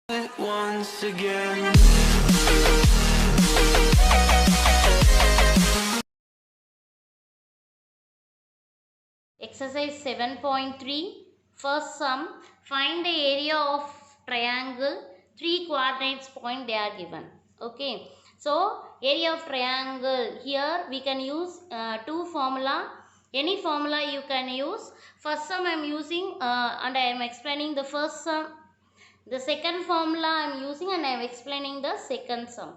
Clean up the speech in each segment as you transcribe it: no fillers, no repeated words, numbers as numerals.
once again. Exercise 7.3. First sum. Find the area of triangle. 3 coordinates point they are given. Okay. So, area of triangle. Here we can use two formula. Any formula you can use. First sum I am using and I am explaining the first sum. The second formula I am using and I am explaining the second sum.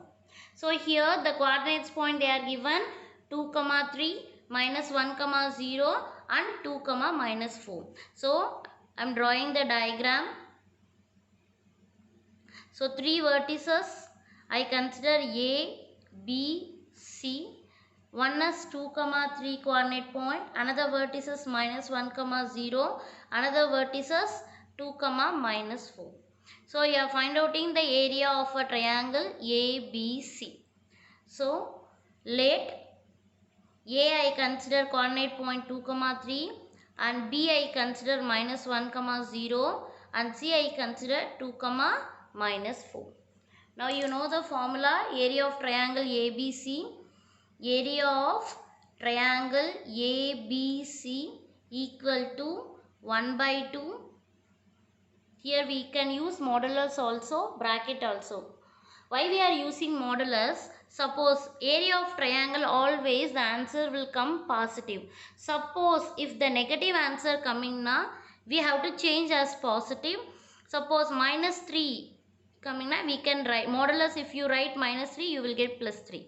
So here the coordinates point they are given 2, 3, minus 1, 0 and 2, minus 4. So I am drawing the diagram. So 3 vertices I consider A, B, C. One is 2, 3 coordinate point. Another vertex is minus 1, 0. Another vertex is 2, minus 4. So you are find outing the area of a triangle ABC. So let A I consider coordinate point 2, 3 and B I consider minus 1, 0 and C I consider 2, minus 4. Now you know the formula area of triangle ABC. Area of triangle ABC equal to 1 by 2. Here we can use modulus also, bracket also. Why we are using modulus? Suppose area of triangle always the answer will come positive. Suppose if the negative answer coming na, we have to change as positive. Suppose minus 3 coming na, we can write modulus. If you write minus 3, you will get plus 3.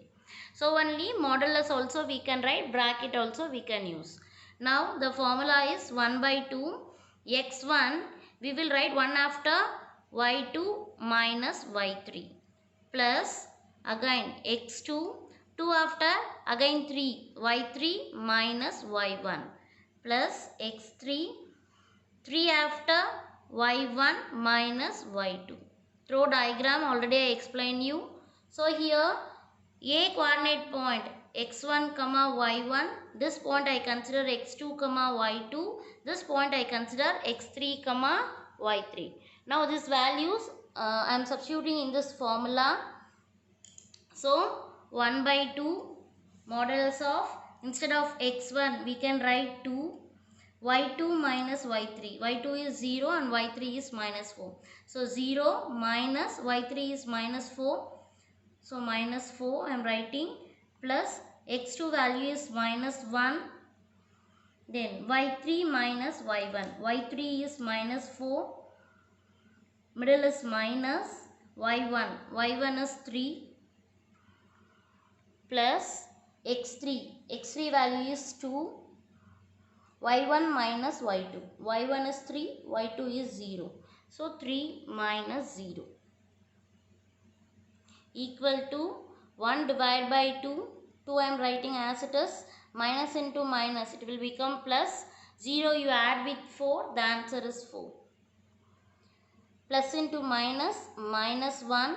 So only modulus also we can write, bracket also we can use. Now the formula is 1 by 2 x1 we will write 1 after y2 minus y3 plus again x2 2 after again 3 y3 minus y1 plus x3 3 after y1 minus y2. Through diagram already I explained you. So here A coordinate point x1 comma y1, this point I consider x2 comma y2, this point I consider x3 comma y3. Now these values I am substituting in this formula. So 1 by 2 modulus of, instead of x1 we can write 2, y2 minus y3, y2 is 0 and y3 is minus 4. So 0 minus y3 is minus 4. So minus 4 I am writing plus x2 value is minus 1. Then y3 minus y1. y3 is minus 4. Middle is minus y1. y1 is 3 plus x3. x3 value is 2. y1 minus y2. y1 is 3. y2 is 0. So 3 minus 0 equal to 1 divided by 2. 2 I am writing as it is. Minus into minus it will become plus. 0 you add with 4. The answer is 4. Plus into minus. Minus 1.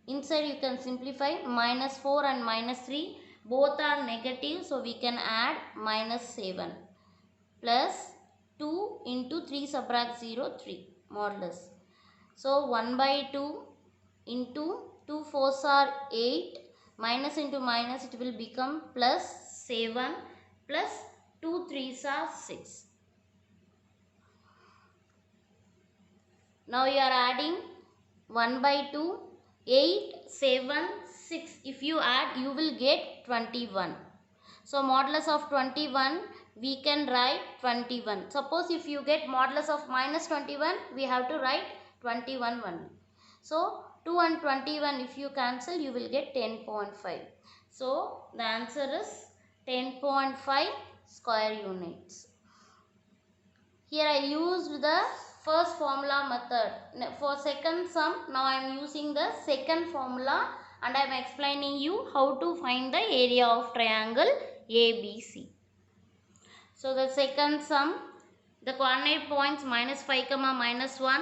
Inside you can simplify. Minus 4 and minus 3. Both are negative. So we can add minus 7. Plus 2 into 3 subtract 0. 3. Modulus. So 1 by 2 into 2 4s are 8, minus into minus it will become plus 7 plus 2 3s are 6. Now you are adding 1 by 2, 8, 7, 6. If you add you will get 21. So modulus of 21 we can write 21. Suppose if you get modulus of minus 21 we have to write 21 only. So 2 and 21 if you cancel you will get 10.5. So the answer is 10.5 square units. Here I used the first formula method. For second sum now I am using the second formula and I am explaining you how to find the area of triangle ABC. So the second sum, the coordinate points minus 5 minus 1,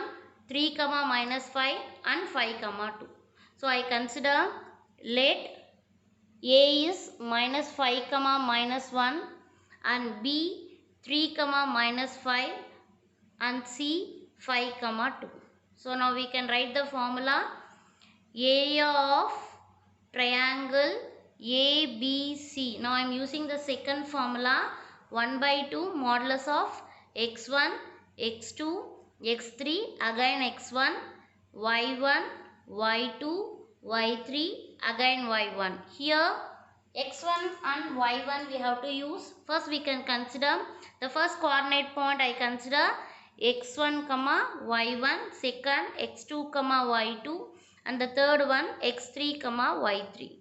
3 minus 5 and 5 2. So I consider let A is minus 5 minus 1 and B 3 minus 5 and C 5 2. So now we can write the formula. Area of triangle ABC. Now I am using the second formula, 1 by 2 modulus of x1, x2, x3, again x1, y1, y2, y3, again y1. Here x1 and y1 we have to use. First we can consider the first coordinate point. I consider x1 comma y1, second x2 comma y2, and the third one x3 comma y3.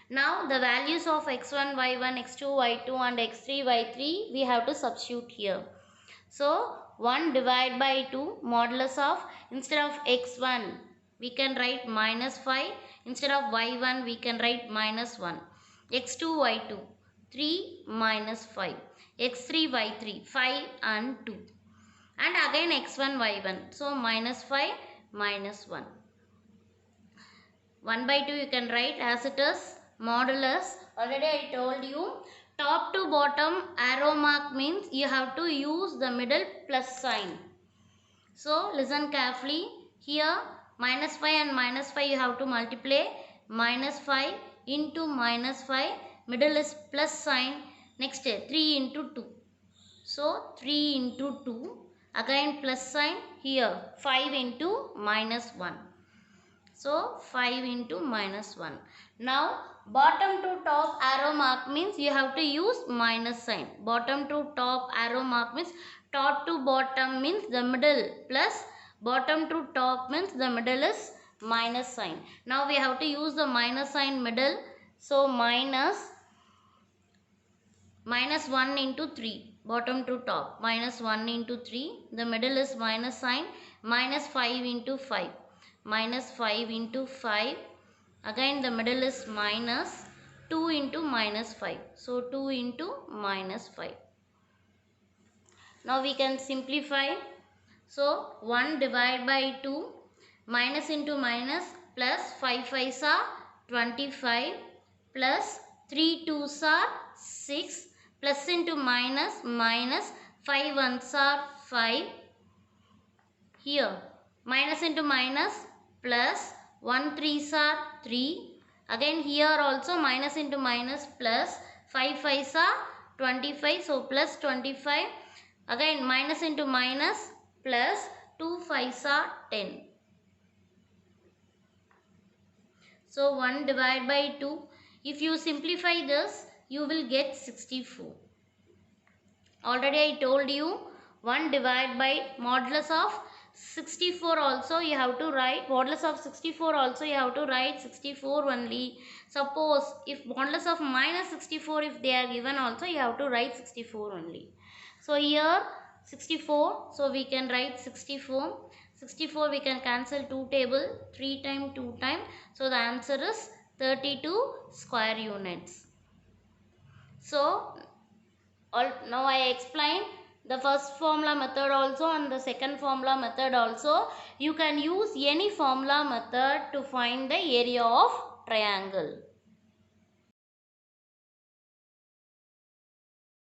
Now the values of x1 y1 x2 y2 and x3 y3 we have to substitute here. So 1 divided by 2 modulus of, instead of x1 we can write minus 5, instead of y1 we can write minus 1, x2 y2 3 minus 5, x3 y3 5 and 2, and again x1 y1, so minus 5 minus 1. 1 by 2 you can write as it is, modulus. Already I told you, top to bottom arrow mark means you have to use the middle plus sign. So listen carefully. Here minus 5 and minus 5 you have to multiply. Minus 5 into minus 5, middle is plus sign. Next 3 into 2. So 3 into 2, again plus sign. Here 5 into minus 1. So 5 into minus 1. Now bottom to top arrow mark means you have to use minus sign. Bottom to top arrow mark means top to bottom means the middle plus, bottom to top means the middle is minus sign. Now we have to use the minus sign middle. So minus 1 into 3, bottom to top, minus 1 into 3, the middle is minus sign, minus 5 into 5. Minus 5 into 5, again the middle is minus 2 into minus 5. So 2 into minus 5. Now we can simplify. So 1 divided by 2, minus into minus, plus 5 5s are 25, plus 3 2s are 6, plus into minus, minus 5 1s are 5. Here minus into minus, plus 1 3s are 3. Again here also minus into minus, plus 5 5s are 25. So plus 25. Again minus into minus, plus 2 5s are 10. So 1 divided by 2. If you simplify this, you will get 64. Already I told you, 1 divided by modulus of 64 also you have to write, modulus of 64 also you have to write 64 only. Suppose if modulus of minus 64 if they are given also you have to write 64 only. So here 64, so we can write 64. 64 we can cancel 2 table, 3 times 2 times. So the answer is 32 square units. So now I explained the first formula method also and the second formula method also. You can use any formula method to find the area of triangle.